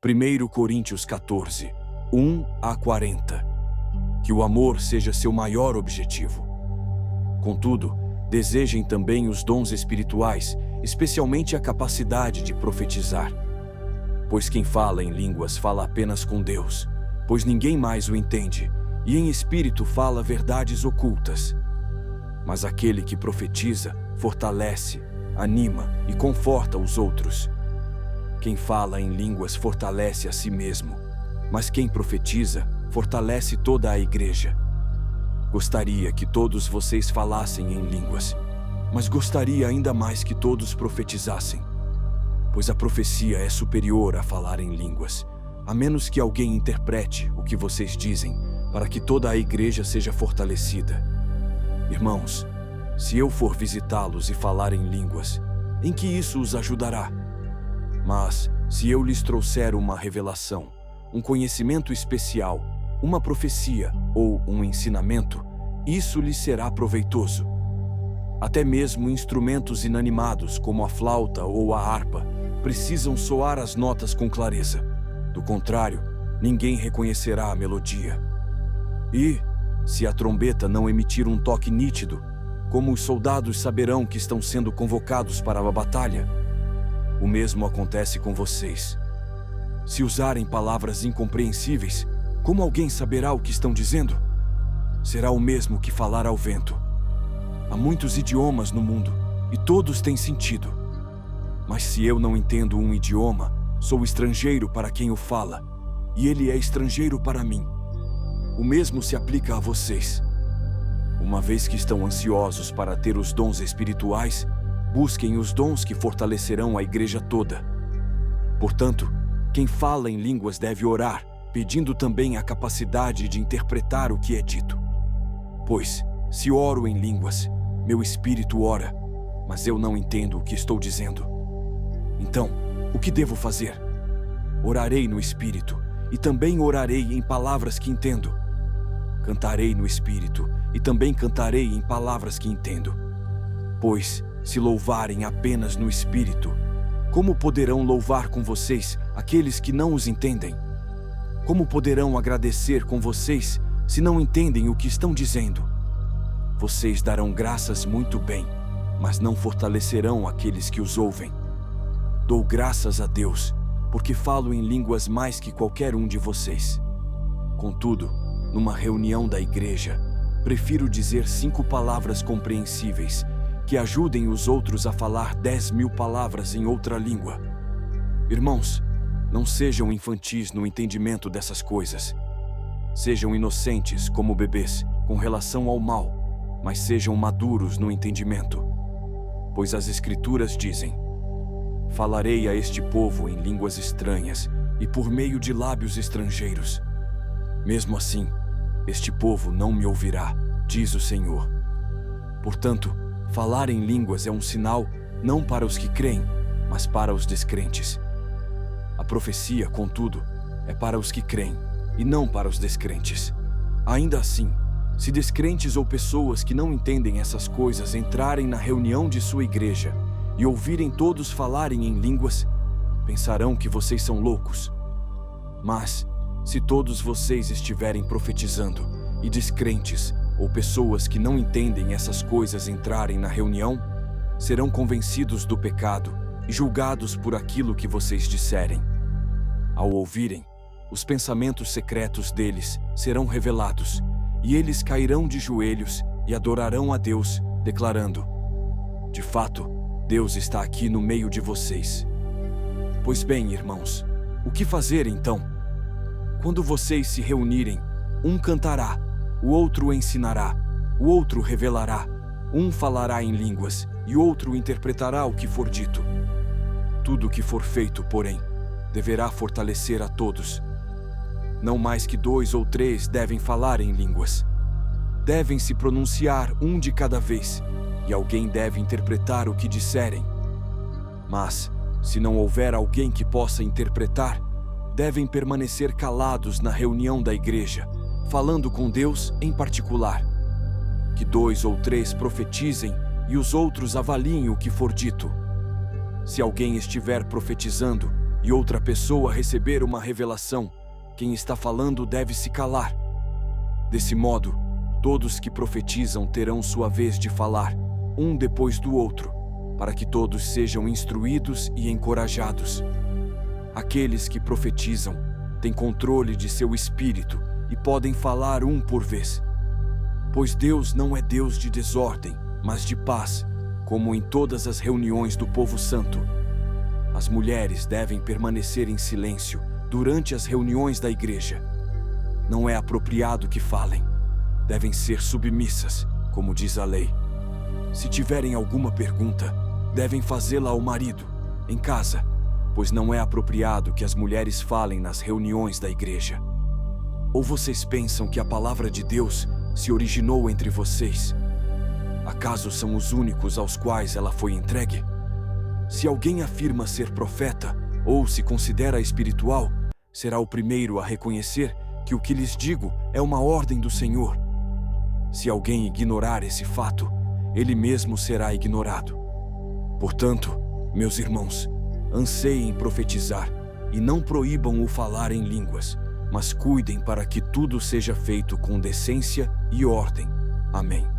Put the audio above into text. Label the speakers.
Speaker 1: 1 Coríntios 14, 1 a 40. Que o amor seja seu maior objetivo. Contudo, desejem também os dons espirituais, especialmente a capacidade de profetizar. Pois quem fala em línguas fala apenas com Deus, pois ninguém mais o entende, e em espírito fala verdades ocultas. Mas aquele que profetiza fortalece, anima e conforta os outros. Quem fala em línguas fortalece a si mesmo, mas quem profetiza fortalece toda a igreja. Gostaria que todos vocês falassem em línguas, mas gostaria ainda mais que todos profetizassem. Pois a profecia é superior a falar em línguas, a menos que alguém interprete o que vocês dizem, para que toda a igreja seja fortalecida. Irmãos, se eu for visitá-los e falar em línguas, em que isso os ajudará? Mas, se eu lhes trouxer uma revelação, um conhecimento especial, uma profecia ou um ensinamento, isso lhes será proveitoso. Até mesmo instrumentos inanimados, como a flauta ou a harpa, precisam soar as notas com clareza. Do contrário, ninguém reconhecerá a melodia. E, se a trombeta não emitir um toque nítido, como os soldados saberão que estão sendo convocados para a batalha? O mesmo acontece com vocês. Se usarem palavras incompreensíveis, como alguém saberá o que estão dizendo? Será o mesmo que falar ao vento. Há muitos idiomas no mundo, e todos têm sentido. Mas se eu não entendo um idioma, sou estrangeiro para quem o fala, e ele é estrangeiro para mim. O mesmo se aplica a vocês. Uma vez que estão ansiosos para ter os dons espirituais, busquem os dons que fortalecerão a igreja toda. Portanto, quem fala em línguas deve orar, pedindo também a capacidade de interpretar o que é dito. Pois, se oro em línguas, meu espírito ora, mas eu não entendo o que estou dizendo. Então, o que devo fazer? Orarei no espírito, e também orarei em palavras que entendo. Cantarei no espírito, e também cantarei em palavras que entendo. Pois, se louvarem apenas no espírito, como poderão louvar com vocês aqueles que não os entendem? Como poderão agradecer com vocês se não entendem o que estão dizendo? Vocês darão graças muito bem, mas não fortalecerão aqueles que os ouvem. Dou graças a Deus, porque falo em línguas mais que qualquer um de vocês. Contudo, numa reunião da igreja, prefiro dizer 5 palavras compreensíveis, que ajudem os outros a falar 10.000 palavras em outra língua. Irmãos, não sejam infantis no entendimento dessas coisas. Sejam inocentes como bebês com relação ao mal, mas sejam maduros no entendimento. Pois as Escrituras dizem: falarei a este povo em línguas estranhas e por meio de lábios estrangeiros. Mesmo assim, este povo não me ouvirá, diz o Senhor. Portanto, falar em línguas é um sinal não para os que creem, mas para os descrentes. A profecia, contudo, é para os que creem e não para os descrentes. Ainda assim, se descrentes ou pessoas que não entendem essas coisas entrarem na reunião de sua igreja e ouvirem todos falarem em línguas, pensarão que vocês são loucos. Mas, se todos vocês estiverem profetizando e descrentes ou pessoas que não entendem essas coisas entrarem na reunião, serão convencidos do pecado e julgados por aquilo que vocês disserem. Ao ouvirem, os pensamentos secretos deles serão revelados, e eles cairão de joelhos e adorarão a Deus, declarando: de fato, Deus está aqui no meio de vocês. Pois bem, irmãos, o que fazer então? Quando vocês se reunirem, um cantará, o outro ensinará, o outro revelará, um falará em línguas e outro interpretará o que for dito. Tudo o que for feito, porém, deverá fortalecer a todos. Não mais que 2 ou 3 devem falar em línguas. Devem se pronunciar um de cada vez, e alguém deve interpretar o que disserem. Mas, se não houver alguém que possa interpretar, devem permanecer calados na reunião da igreja, falando com Deus em particular. Que 2 ou 3 profetizem e os outros avaliem o que for dito. Se alguém estiver profetizando, e outra pessoa receber uma revelação, quem está falando deve se calar. Desse modo, todos que profetizam terão sua vez de falar, um depois do outro, para que todos sejam instruídos e encorajados. Aqueles que profetizam têm controle de seu espírito e podem falar um por vez. Pois Deus não é Deus de desordem, mas de paz, como em todas as reuniões do povo santo. As mulheres devem permanecer em silêncio durante as reuniões da igreja. Não é apropriado que falem. Devem ser submissas, como diz a lei. Se tiverem alguma pergunta, devem fazê-la ao marido, em casa, pois não é apropriado que as mulheres falem nas reuniões da igreja. Ou vocês pensam que a palavra de Deus se originou entre vocês? Acaso são os únicos aos quais ela foi entregue? Se alguém afirma ser profeta ou se considera espiritual, será o primeiro a reconhecer que o que lhes digo é uma ordem do Senhor. Se alguém ignorar esse fato, ele mesmo será ignorado. Portanto, meus irmãos, anseiem profetizar e não proíbam o falar em línguas, mas cuidem para que tudo seja feito com decência e ordem. Amém.